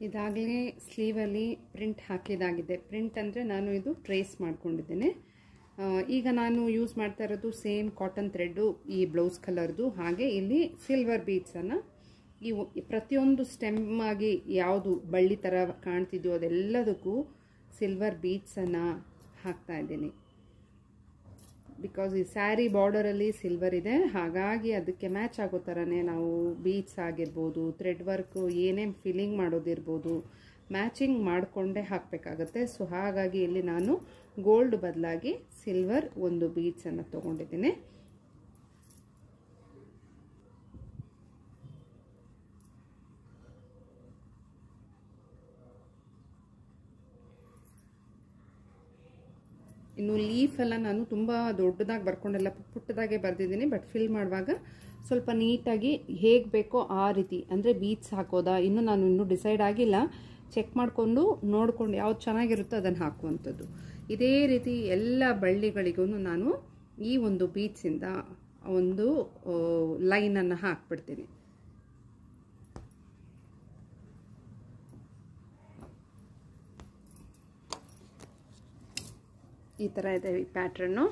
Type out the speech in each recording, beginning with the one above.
ಇದಾಗಲೇ ಸ್ಲೀವಲ್ಲಿ print ಹಾಕಿದಾಗಿದೆ. Print ಅಂದರೆ ನಾನು ಇದು ಟ್ರೇಸ್ ಮಾಡ್ಕೊಂಡಿದ್ದೇನೆ. ಈಗ ನಾನು ಯೂಸ್ ಮಾಡ್ತಾ ಇರೋದು ಸೇಮ್ ಕಾಟನ್ ಥ್ರೆಡ್ಡು, ಈ ಬ್ಲೌಸ್ ಕಲರ್ದು. ಹಾಗೆ ಇಲ್ಲಿ ಸಿಲ್ವರ್ ಬೀಡ್ಸನ್ನು ಇವು ಪ್ರತಿಯೊಂದು ಸ್ಟೆಮ್ ಆಗಿ ಯಾವುದು ಬಳ್ಳಿ ಥರ ಕಾಣ್ತಿದ್ಯೋ ಅದೆಲ್ಲದಕ್ಕೂ ಸಿಲ್ವರ್ ಬೀಡ್ಸನ್ನು ಹಾಕ್ತಾ ಇದ್ದೀನಿ. ಬಿಕಾಸ್ ಈ ಸ್ಯಾರಿ ಬಾರ್ಡರಲ್ಲಿ ಸಿಲ್ವರ್ ಇದೆ, ಹಾಗಾಗಿ ಅದಕ್ಕೆ ಮ್ಯಾಚ್ ಆಗೋ ಥರನೇ ನಾವು ಬೀಡ್ಸ್ ಆಗಿರ್ಬೋದು, ಥ್ರೆಡ್ ವರ್ಕು, ಏನೇ ಫಿಲ್ಲಿಂಗ್ ಮಾಡೋದಿರ್ಬೋದು, ಮ್ಯಾಚಿಂಗ್ ಮಾಡಿಕೊಂಡೇ ಹಾಕಬೇಕಾಗತ್ತೆ. ಸೊ ಹಾಗಾಗಿ ಇಲ್ಲಿ ನಾನು ಗೋಲ್ಡ್ ಬದಲಾಗಿ ಸಿಲ್ವರ್ ಒಂದು ಬೀಡ್ಸನ್ನು ತೊಗೊಂಡಿದ್ದೀನಿ. ಇನ್ನು ಲೀಫೆಲ್ಲ ನಾನು ತುಂಬ ದೊಡ್ಡದಾಗಿ ಬರ್ಕೊಂಡಿಲ್ಲ, ಪುಟ್ಟದಾಗೆ ಬರೆದಿದ್ದೀನಿ. ಬಟ್ ಫಿಲ್ ಮಾಡುವಾಗ ಸ್ವಲ್ಪ ನೀಟಾಗಿ ಹೇಗೆ ಬೇಕೋ ಆ ರೀತಿ, ಅಂದರೆ ಬೀಡ್ಸ್ ಹಾಕೋದಾ ನಾನು ಡಿಸೈಡ್ ಆಗಿಲ್ಲ. ಚೆಕ್ ಮಾಡಿಕೊಂಡು ನೋಡಿಕೊಂಡು ಯಾವ್ದು ಚೆನ್ನಾಗಿರುತ್ತೋ ಅದನ್ನು ಹಾಕುವಂಥದ್ದು. ಇದೇ ರೀತಿ ಎಲ್ಲ ಬಳ್ಳಿಗಳಿಗೂ ನಾನು ಈ ಒಂದು ಬೀಡ್ಸಿಂದ ಒಂದು ಲೈನನ್ನು ಹಾಕ್ಬಿಡ್ತೀನಿ. ಈ ಥರ ಇದೆ ಈ ಪ್ಯಾಟ್ರನ್ನು.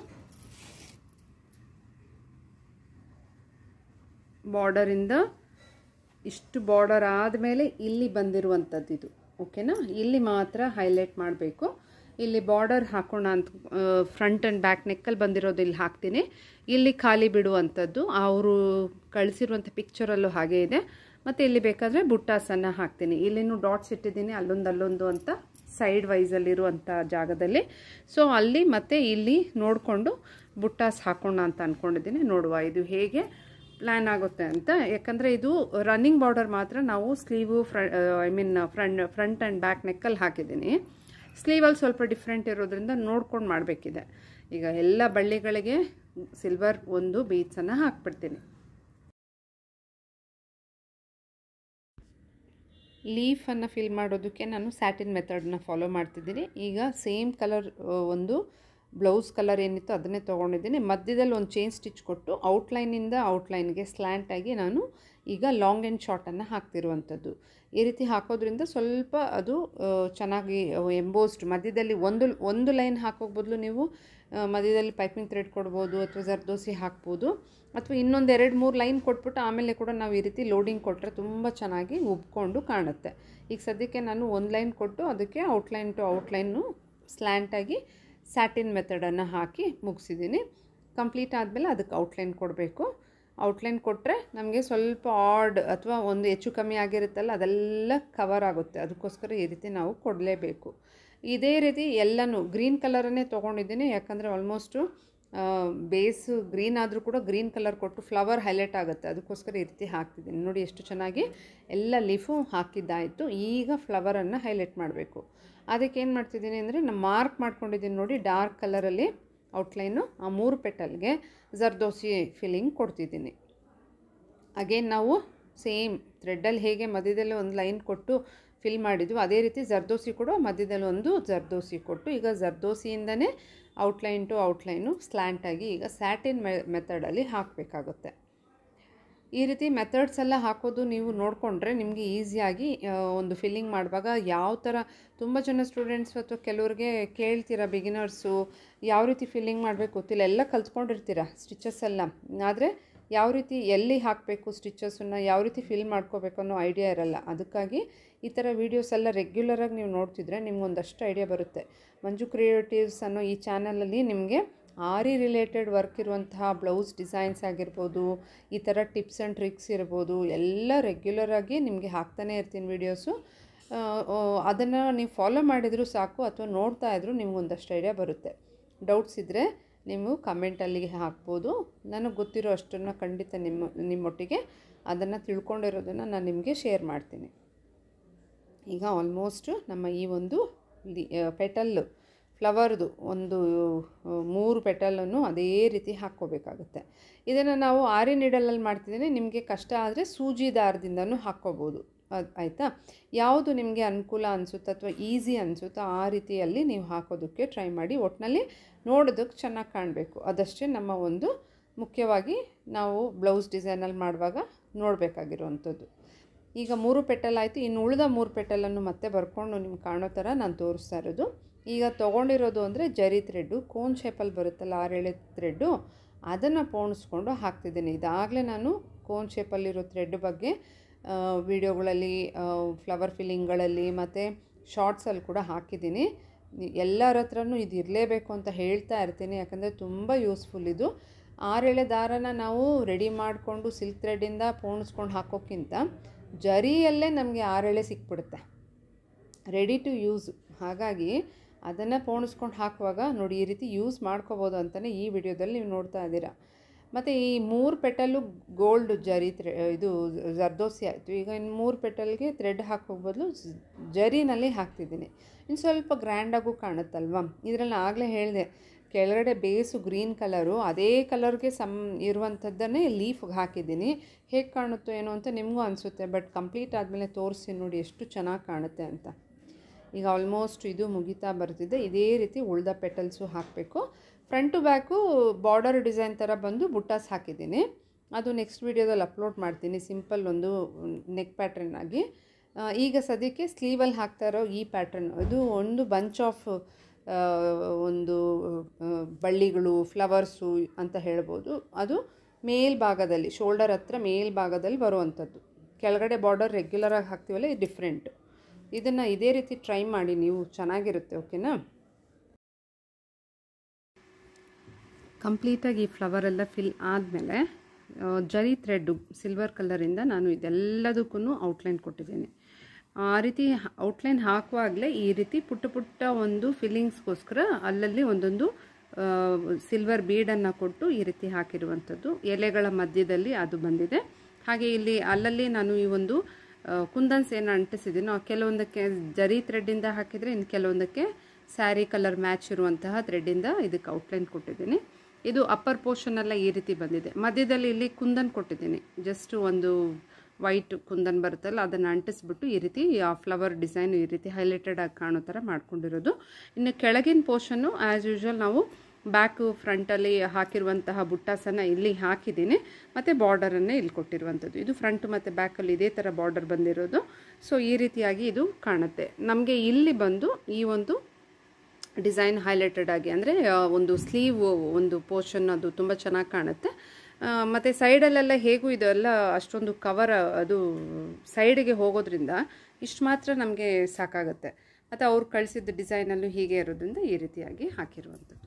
ಬಾರ್ಡರಿಂದ ಇಷ್ಟು ಬಾರ್ಡರ್ ಆದಮೇಲೆ ಇಲ್ಲಿ ಬಂದಿರುವಂಥದ್ದು ಇದು, ಓಕೆನಾ? ಇಲ್ಲಿ ಮಾತ್ರ ಹೈಲೈಟ್ ಮಾಡಬೇಕು. ಇಲ್ಲಿ ಬಾರ್ಡರ್ ಹಾಕೋಣ ಅಂತ ಫ್ರಂಟ್ ಆ್ಯಂಡ್ ಬ್ಯಾಕ್ ನೆಕ್ಕಲ್ಲಿ ಬಂದಿರೋದು ಇಲ್ಲಿ ಹಾಕ್ತೀನಿ. ಇಲ್ಲಿ ಖಾಲಿ ಬಿಡುವಂಥದ್ದು ಅವರು ಕಳಿಸಿರುವಂಥ ಪಿಕ್ಚರಲ್ಲೂ ಹಾಗೆ ಇದೆ. ಮತ್ತು ಇಲ್ಲಿ ಬೇಕಾದರೆ ಬುಟ್ಟಾಸನ್ನು ಹಾಕ್ತೀನಿ. ಇಲ್ಲಿನೂ ಡಾಟ್ಸ್ ಇಟ್ಟಿದ್ದೀನಿ, ಅಲ್ಲೊಂದು ಅಂತ ಸೈಡ್ ವೈಸಲ್ಲಿರುವಂಥ ಜಾಗದಲ್ಲಿ. ಸೊ ಅಲ್ಲಿ ಮತ್ತು ಇಲ್ಲಿ ನೋಡಿಕೊಂಡು ಬುಟ್ಟಾಸ್ ಹಾಕೋಣ ಅಂತ ಅಂದ್ಕೊಂಡಿದ್ದೀನಿ. ನೋಡುವ ಇದು ಹೇಗೆ ಪ್ಲ್ಯಾನ್ ಆಗುತ್ತೆ ಅಂತ. ಯಾಕಂದರೆ ಇದು ರನ್ನಿಂಗ್ ಬಾರ್ಡರ್ ಮಾತ್ರ ನಾವು ಸ್ಲೀವು ಫ್ರಂಟ್ ಆ್ಯಂಡ್ ಬ್ಯಾಕ್ ನೆಕ್ಕಲ್ಲಿ ಹಾಕಿದ್ದೀನಿ. ಸ್ಲೀವಲ್ಲಿ ಸ್ವಲ್ಪ ಡಿಫ್ರೆಂಟ್ ಇರೋದ್ರಿಂದ ನೋಡ್ಕೊಂಡು ಮಾಡಬೇಕಿದೆ. ಈಗ ಎಲ್ಲ ಬಳ್ಳಿಗಳಿಗೆ ಸಿಲ್ವರ್ ಒಂದು ಬೀಡ್ಸನ್ನು ಹಾಕ್ಬಿಡ್ತೀನಿ. ಲೀಫನ್ನು ಫಿಲ್ ಮಾಡೋದಕ್ಕೆ ನಾನು ಸ್ಯಾಟಿನ್ ಮೆಥಡನ್ನ ಫಾಲೋ ಮಾಡ್ತಿದ್ದೀನಿ. ಈಗ ಸೇಮ್ ಕಲರ್ ಒಂದು ಬ್ಲೌಸ್ ಕಲರ್ ಏನಿತ್ತು ಅದನ್ನೇ ತೊಗೊಂಡಿದ್ದೀನಿ. ಮಧ್ಯದಲ್ಲಿ ಒಂದು ಚೈನ್ ಸ್ಟಿಚ್ ಕೊಟ್ಟು ಔಟ್ಲೈನಿಂದ ಔಟ್ಲೈನ್ಗೆ ಸ್ಲ್ಯಾಂಟಾಗಿ ನಾನು ಈಗ ಲಾಂಗ್ ಆ್ಯಂಡ್ ಶಾರ್ಟನ್ನು ಹಾಕ್ತಿರುವಂಥದ್ದು. ಈ ರೀತಿ ಹಾಕೋದ್ರಿಂದ ಸ್ವಲ್ಪ ಅದು ಚೆನ್ನಾಗಿ ಎಂಬೋಸ್ಡ್, ಮಧ್ಯದಲ್ಲಿ ಒಂದು ಲೈನ್ ಹಾಕೋಕ್ ಬದಲು ನೀವು ಮಧ್ಯದಲ್ಲಿ ಪೈಪಿಂಗ್ ಥ್ರೆಡ್ ಕೊಡ್ಬೋದು, ಅಥವಾ ಜರ್ದೋಸಿ ಹಾಕ್ಬೋದು, ಅಥವಾ ಇನ್ನೊಂದು 2-3 ಲೈನ್ ಕೊಟ್ಬಿಟ್ಟು ಆಮೇಲೆ ಕೂಡ ನಾವು ಈ ರೀತಿ ಲೋಡಿಂಗ್ ಕೊಟ್ಟರೆ ತುಂಬ ಚೆನ್ನಾಗಿ ಉಬ್ಕೊಂಡು ಕಾಣುತ್ತೆ. ಈಗ ಸದ್ಯಕ್ಕೆ ನಾನು ಒಂದು ಲೈನ್ ಕೊಟ್ಟು ಅದಕ್ಕೆ ಔಟ್ಲೈನ್ ಟು ಔಟ್ಲೈನು ಸ್ಲ್ಯಾಂಟಾಗಿ ಸ್ಯಾಟಿನ್ ಮೆಥಡನ್ನು ಹಾಕಿ ಮುಗಿಸಿದ್ದೀನಿ. ಕಂಪ್ಲೀಟ್ ಆದಮೇಲೆ ಅದಕ್ಕೆ ಔಟ್ಲೈನ್ ಕೊಡಬೇಕು. ಔಟ್ಲೈನ್ ಕೊಟ್ಟರೆ ನಮಗೆ ಸ್ವಲ್ಪ ಆಡ್ ಅಥವಾ ಒಂದು ಹೆಚ್ಚು ಕಮ್ಮಿ ಆಗಿರುತ್ತಲ್ಲ ಅದೆಲ್ಲ ಕವರ್ ಆಗುತ್ತೆ. ಅದಕ್ಕೋಸ್ಕರ ಈ ರೀತಿ ನಾವು ಕೊಡಲೇಬೇಕು. ಇದೇ ರೀತಿ ಎಲ್ಲನೂ ಗ್ರೀನ್ ಕಲರನ್ನೇ ತೊಗೊಂಡಿದ್ದೀನಿ. ಯಾಕಂದರೆ ಆಲ್ಮೋಸ್ಟು ಬೇಸ್ ಗ್ರೀನ್ ಆದರೂ ಕೂಡ ಗ್ರೀನ್ ಕಲರ್ ಕೊಟ್ಟು ಫ್ಲವರ್ ಹೈಲೈಟ್ ಆಗುತ್ತೆ. ಅದಕ್ಕೋಸ್ಕರ ಈ ರೀತಿ ಹಾಕ್ತಿದ್ದೀನಿ. ನೋಡಿ ಎಷ್ಟು ಚೆನ್ನಾಗಿ ಎಲ್ಲ ಲೀಫು ಹಾಕಿದ್ದಾಯಿತು. ಈಗ ಫ್ಲವರನ್ನು ಹೈಲೈಟ್ ಮಾಡಬೇಕು. ಅದಕ್ಕೆ ಏನು ಮಾಡ್ತಿದ್ದೀನಿ ಅಂದರೆ ನಾನು ಮಾರ್ಕ್ ಮಾಡ್ಕೊಂಡಿದ್ದೀನಿ ನೋಡಿ, ಡಾರ್ಕ್ ಕಲರಲ್ಲಿ ಔಟ್ಲೈನು. ಆ 3 ಪೆಟಲ್ಗೆ ಜರ್ದೋಸಿ ಫಿಲ್ಲಿಂಗ್ ಕೊಡ್ತಿದ್ದೀನಿ. ಅಗೇನ್ ನಾವು ಸೇಮ್ ಥ್ರೆಡ್ಡಲ್ಲಿ ಹೇಗೆ ಮಧ್ಯದಲ್ಲಿ ಒಂದು ಲೈನ್ ಕೊಟ್ಟು ಫಿಲ್ ಮಾಡಿದ್ವು, ಅದೇ ರೀತಿ ಜರ್ದೋಸಿ ಕೂಡ ಮಧ್ಯದಲ್ಲಿ ಒಂದು ಜರ್ದೋಸಿ ಕೊಟ್ಟು ಈಗ ಜರ್ದೋಸಿಯಿಂದನೇ ಔಟ್ಲೈನ್ ಟು ಔಟ್ಲೈನು ಸ್ಲ್ಯಾಂಟಾಗಿ ಈಗ ಸ್ಯಾಟಿನ್ ಮೆಥಡಲ್ಲಿ ಹಾಕಬೇಕಾಗುತ್ತೆ. ಈ ರೀತಿ ಮೆಥಡ್ಸ್ ಎಲ್ಲ ಹಾಕೋದು ನೀವು ನೋಡಿಕೊಂಡ್ರೆ ನಿಮಗೆ ಈಸಿಯಾಗಿ ಒಂದು ಫಿಲ್ಲಿಂಗ್ ಮಾಡುವಾಗ ಯಾವ ಥರ, ತುಂಬ ಜನ ಸ್ಟೂಡೆಂಟ್ಸ್ ಅಥವಾ ಕೆಲವ್ರಿಗೆ ಕೇಳ್ತೀರಾ ಬಿಗಿನರ್ಸು, ಯಾವ ರೀತಿ ಫಿಲ್ಲಿಂಗ್ ಮಾಡಬೇಕು ಗೊತ್ತಿಲ್ಲ, ಎಲ್ಲ ಕಲ್ತ್ಕೊಂಡಿರ್ತೀರ ಸ್ಟಿಚಸ್ ಎಲ್ಲ, ಆದರೆ ಯಾವ ರೀತಿ ಎಲ್ಲಿ ಹಾಕಬೇಕು ಸ್ಟಿಚಸ್ಸನ್ನು, ಯಾವ ರೀತಿ ಫಿಲ್ ಮಾಡ್ಕೋಬೇಕು ಅನ್ನೋ ಐಡಿಯಾ ಇರಲ್ಲ. ಅದಕ್ಕಾಗಿ ಈ ಥರ ವೀಡಿಯೋಸ್ ಎಲ್ಲ ರೆಗ್ಯುಲರಾಗಿ ನೀವು ನೋಡ್ತಿದ್ರೆ ನಿಮ್ಗೊಂದಷ್ಟು ಐಡಿಯಾ ಬರುತ್ತೆ. ಮಂಜು ಕ್ರಿಯೇಟಿವ್ಸ್ ಅನ್ನೋ ಈ ಚಾನಲಲ್ಲಿ ನಿಮಗೆ ಆರಿ ರಿಲೇಟೆಡ್ ವರ್ಕ್ ಇರುವಂತಹ ಬ್ಲೌಸ್ ಡಿಸೈನ್ಸ್ ಆಗಿರ್ಬೋದು, ಈ ಥರ ಟಿಪ್ಸ್ ಆ್ಯಂಡ್ ಟ್ರಿಕ್ಸ್ ಇರ್ಬೋದು, ಎಲ್ಲ ರೆಗ್ಯುಲರಾಗಿ ನಿಮಗೆ ಹಾಕ್ತಾನೆ ಇರ್ತೀನಿ ವೀಡಿಯೋಸು. ಅದನ್ನು ನೀವು ಫಾಲೋ ಮಾಡಿದರೂ ಸಾಕು, ಅಥವಾ ನೋಡ್ತಾ ಇದ್ದರೂ ನಿಮ್ಗೊಂದಷ್ಟು ಐಡಿಯಾ ಬರುತ್ತೆ. ಡೌಟ್ಸ್ ಇದ್ದರೆ ನೀವು ಕಮೆಂಟಲ್ಲಿಗೆ ಹಾಕ್ಬೋದು. ನನಗೆ ಗೊತ್ತಿರೋ ಅಷ್ಟನ್ನು ಖಂಡಿತ ನಿಮ್ಮೊಟ್ಟಿಗೆ ಅದನ್ನು ತಿಳ್ಕೊಂಡಿರೋದನ್ನು ನಾನು ನಿಮಗೆ ಶೇರ್ ಮಾಡ್ತೀನಿ. ಈಗ ಆಲ್ಮೋಸ್ಟ್ ನಮ್ಮ ಈ ಒಂದು ಪೆಟಲ್ಲು ಫ್ಲವರ್ದು ಒಂದು 3 ಪೆಟಲನ್ನು ಅದೇ ರೀತಿ ಹಾಕ್ಕೋಬೇಕಾಗುತ್ತೆ. ಇದನ್ನು ನಾವು ಆರಿ ನೀಡಲಲ್ಲಿ ಮಾಡ್ತಿದ್ದೀನಿ. ನಿಮಗೆ ಕಷ್ಟ ಆದರೆ ಸೂಜಿ ದಾರದಿಂದನೂ ಹಾಕ್ಕೋಬೋದು. ಆಯಿತಾ? ಯಾವುದು ನಿಮಗೆ ಅನುಕೂಲ ಅನಿಸುತ್ತೋ ಅಥವಾ ಈಸಿ ಅನಿಸುತ್ತೋ ಆ ರೀತಿಯಲ್ಲಿ ನೀವು ಹಾಕೋದಕ್ಕೆ ಟ್ರೈ ಮಾಡಿ. ಒಟ್ಟಿನಲ್ಲಿ ನೋಡೋದಕ್ಕೆ ಚೆನ್ನಾಗಿ ಕಾಣಬೇಕು, ಅದಷ್ಟೇ ನಮ್ಮ ಒಂದು ಮುಖ್ಯವಾಗಿ ನಾವು ಬ್ಲೌಸ್ ಡಿಸೈನಲ್ಲಿ ಮಾಡುವಾಗ ನೋಡಬೇಕಾಗಿರುವಂಥದ್ದು. ಈಗ 3 ಪೆಟಲ್ ಆಯಿತು. ಇನ್ನು ಉಳಿದ 3 ಪೆಟಲನ್ನು ಮತ್ತೆ ಬರ್ಕೊಂಡು ನಿಮ್ಗೆ ಕಾಣೋ ಥರ ನಾನು ತೋರಿಸ್ತಾ ಇರೋದು. ಈಗ ತೊಗೊಂಡಿರೋದು ಅಂದರೆ ಜರಿ ಥ್ರೆಡ್ಡು, ಕೋನ್ ಶೇಪಲ್ಲಿ ಬರುತ್ತಲ್ಲ 6 ಥ್ರೆಡ್ಡು, ಅದನ್ನು ಪೋಣಿಸ್ಕೊಂಡು ಹಾಕ್ತಿದ್ದೀನಿ. ಇದಾಗಲೇ ನಾನು ಕೋನ್ ಶೇಪಲ್ಲಿರೋ ಥ್ರೆಡ್ ಬಗ್ಗೆ ವಿಡಿಯೋಗಳಲ್ಲಿ, ಫ್ಲವರ್ ಫಿಲ್ಲಿಂಗ್ಗಳಲ್ಲಿ ಮತ್ತು ಶಾರ್ಟ್ಸಲ್ಲಿ ಕೂಡ ಹಾಕಿದ್ದೀನಿ. ಎಲ್ಲರ ಹತ್ರನೂ ಇದು ಇರಲೇಬೇಕು ಅಂತ ಹೇಳ್ತಾ ಇರ್ತೀನಿ, ಯಾಕಂದರೆ ತುಂಬ ಯೂಸ್ಫುಲ್ ಇದು. 6 ದಾರನ ನಾವು ರೆಡಿ ಮಾಡಿಕೊಂಡು ಸಿಲ್ಕ್ ಥ್ರೆಡ್ಡಿಂದ ಪೋಣಿಸ್ಕೊಂಡು ಹಾಕೋಕ್ಕಿಂತ ಜರಿಯಲ್ಲೇ ನಮಗೆ 6 ಸಿಕ್ಬಿಡುತ್ತೆ, ರೆಡಿ ಟು ಯೂಸ್. ಹಾಗಾಗಿ ಅದನ್ನು ಪೋಣಿಸ್ಕೊಂಡು ಹಾಕುವಾಗ ನೋಡಿ ಈ ರೀತಿ ಯೂಸ್ ಮಾಡ್ಕೋಬೋದು ಅಂತಲೇ ಈ ವಿಡಿಯೋದಲ್ಲಿ ನೀವು ನೋಡ್ತಾ ಇದ್ದೀರಾ. ಮತ್ತು ಈ 3 ಪೆಟಲ್ಲು ಗೋಲ್ಡ್ ಜರಿ ಇದು ಜರ್ದೋಸಿ ಆಯಿತು. ಈಗ ಇನ್ನು 3 ಪೆಟಲ್ಗೆ ಥ್ರೆಡ್ ಹಾಕೋ ಬದಲು ಜರಿನಲ್ಲಿ ಹಾಕ್ತಿದ್ದೀನಿ. ಇನ್ನು ಸ್ವಲ್ಪ ಗ್ರ್ಯಾಂಡಾಗೂ ಕಾಣುತ್ತಲ್ವ. ಇದರಲ್ಲಿ ಆಗಲೇ ಹೇಳಿದೆ, ಕೆಳಗಡೆ ಬೇಸು ಗ್ರೀನ್ ಕಲರು, ಅದೇ ಕಲರ್ಗೆ ಇರುವಂಥದ್ದನ್ನೇ ಲೀಫ್ಗೆ ಹಾಕಿದ್ದೀನಿ. ಹೇಗೆ ಕಾಣುತ್ತೋ ಏನೋ ಅಂತ ನಿಮಗೂ ಅನಿಸುತ್ತೆ, ಬಟ್ ಕಂಪ್ಲೀಟ್ ಆದಮೇಲೆ ತೋರಿಸಿ ನೋಡಿ ಎಷ್ಟು ಚೆನ್ನಾಗಿ ಕಾಣುತ್ತೆ ಅಂತ. ಈಗ ಆಲ್ಮೋಸ್ಟ್ ಇದು ಮುಗಿತಾ ಬರ್ತಿದೆ. ಇದೇ ರೀತಿ ಉಳ್ದ ಪೆಟಲ್ಸು ಹಾಕಬೇಕು. Front to back border design ಥರ ಬಂದು ಬುಟ್ಟಾಸ್ ಹಾಕಿದ್ದೀನಿ. ಅದು ನೆಕ್ಸ್ಟ್ ವೀಡಿಯೋದಲ್ಲಿ ಅಪ್ಲೋಡ್ ಮಾಡ್ತೀನಿ, ಸಿಂಪಲ್ ಒಂದು ನೆಕ್ ಪ್ಯಾಟ್ರನ್ ಆಗಿ. ಈಗ ಸದ್ಯಕ್ಕೆ ಸ್ಲೀವಲ್ಲಿ ಹಾಕ್ತಾ ಇರೋ ಈ ಪ್ಯಾಟ್ರನ್, ಇದು ಒಂದು ಬಂಚ್ ಆಫ್ ಒಂದು ಬಳ್ಳಿಗಳು, ಫ್ಲವರ್ಸು ಅಂತ ಹೇಳ್ಬೋದು. ಅದು ಮೇಲ್ಭಾಗದಲ್ಲಿ, ಶೋಲ್ಡರ್ ಹತ್ರ ಮೇಲ್ಭಾಗದಲ್ಲಿ ಬರುವಂಥದ್ದು. ಕೆಳಗಡೆ ಬಾರ್ಡರ್ ರೆಗ್ಯುಲರಾಗಿ ಹಾಕ್ತೀವಲ್ಲ, ಇದು ಡಿಫ್ರೆಂಟ್. ಇದನ್ನು ಇದೇ ರೀತಿ ಟ್ರೈ ಮಾಡಿ ನೀವು, ಚೆನ್ನಾಗಿರುತ್ತೆ. ಓಕೆನಾ? ಕಂಪ್ಲೀಟಾಗಿ ಈ ಫ್ಲವರೆಲ್ಲ ಫಿಲ್ ಆದಮೇಲೆ ಜರಿ ಥ್ರೆಡ್ಡು ಸಿಲ್ವರ್ ಕಲರಿಂದ ನಾನು ಇದೆಲ್ಲದಕ್ಕೂ ಔಟ್ಲೈನ್ ಕೊಟ್ಟಿದ್ದೀನಿ. ಆ ರೀತಿ ಔಟ್ಲೈನ್ ಹಾಕುವಾಗಲೇ ಈ ರೀತಿ ಪುಟ್ಟ ಪುಟ್ಟ ಒಂದು ಫಿಲ್ಲಿಂಗ್ಸ್ಗೋಸ್ಕರ ಅಲ್ಲಲ್ಲಿ ಒಂದೊಂದು ಸಿಲ್ವರ್ ಬೀಡನ್ನು ಕೊಟ್ಟು ಈ ರೀತಿ ಹಾಕಿರುವಂಥದ್ದು. ಎಲೆಗಳ ಮಧ್ಯದಲ್ಲಿ ಅದು ಬಂದಿದೆ. ಹಾಗೆ ಇಲ್ಲಿ ಅಲ್ಲಲ್ಲಿ ನಾನು ಈ ಒಂದು ಕುಂದನ್ಸ್ ಏನು ಅಂಟಿಸಿದ್ದೀನೋ ಕೆಲವೊಂದಕ್ಕೆ ಜರಿ ಥ್ರೆಡ್ಡಿಂದ ಹಾಕಿದರೆ, ಇನ್ನು ಕೆಲವೊಂದಕ್ಕೆ ಸ್ಯಾರಿ ಕಲರ್ ಮ್ಯಾಚ್ ಇರುವಂತಹ ಥ್ರೆಡ್ಡಿಂದ ಇದಕ್ಕೆ ಔಟ್ಲೈನ್ ಕೊಟ್ಟಿದ್ದೀನಿ. ಇದು ಅಪ್ಪರ್ ಪೋರ್ಷನೆಲ್ಲ ಈ ರೀತಿ ಬಂದಿದೆ. ಮಧ್ಯದಲ್ಲಿ ಇಲ್ಲಿ ಕುಂದನ್ ಕೊಟ್ಟಿದ್ದೀನಿ, ಜಸ್ಟ್ ಒಂದು ವೈಟ್ ಕುಂದನ್ ಬರುತ್ತಲ್ಲ ಅದನ್ನು ಅಂಟಿಸ್ಬಿಟ್ಟು ಈ ರೀತಿ ಆ ಫ್ಲವರ್ ಡಿಸೈನ್ ಈ ರೀತಿ ಹೈಲೈಟೆಡ್ ಆಗಿ ಕಾಣೋ ಥರ ಮಾಡ್ಕೊಂಡಿರೋದು. ಇನ್ನು ಕೆಳಗಿನ ಪೋರ್ಷನ್ನು ಆ್ಯಸ್ ಯೂಶ್ವಲ್ ನಾವು ಬ್ಯಾಕು ಫ್ರಂಟಲ್ಲಿ ಹಾಕಿರುವಂತಹ ಬುಟ್ಟಾಸನ್ನು ಇಲ್ಲಿ ಹಾಕಿದ್ದೀನಿ, ಮತ್ತು ಬಾರ್ಡರನ್ನೇ ಇಲ್ಲಿ ಕೊಟ್ಟಿರುವಂಥದ್ದು. ಇದು ಫ್ರಂಟ್ ಮತ್ತು ಬ್ಯಾಕಲ್ಲಿ ಇದೇ ಥರ ಬಾರ್ಡರ್ ಬಂದಿರೋದು. ಸೊ ಈ ರೀತಿಯಾಗಿ ಇದು ಕಾಣುತ್ತೆ. ನಮಗೆ ಇಲ್ಲಿ ಬಂದು ಈ ಒಂದು ಡಿಸೈನ್ ಹೈಲೈಟೆಡ್ ಆಗಿ, ಅಂದರೆ ಒಂದು ಸ್ಲೀವ್ ಒಂದು ಪೋರ್ಷನ್ ಅದು ತುಂಬ ಚೆನ್ನಾಗಿ ಕಾಣುತ್ತೆ. ಮತ್ತು ಸೈಡಲ್ಲೆಲ್ಲ ಹೇಗೂ ಇದೆಲ್ಲ ಅಷ್ಟೊಂದು ಕವರ್ ಅದು ಸೈಡಿಗೆ ಹೋಗೋದ್ರಿಂದ ಇಷ್ಟು ಮಾತ್ರ ನಮಗೆ ಸಾಕಾಗುತ್ತೆ. ಮತ್ತು ಅವ್ರು ಕಳಿಸಿದ ಡಿಸೈನಲ್ಲೂ ಹೀಗೆ ಇರೋದ್ರಿಂದ ಈ ರೀತಿಯಾಗಿ ಹಾಕಿರುವಂಥದ್ದು.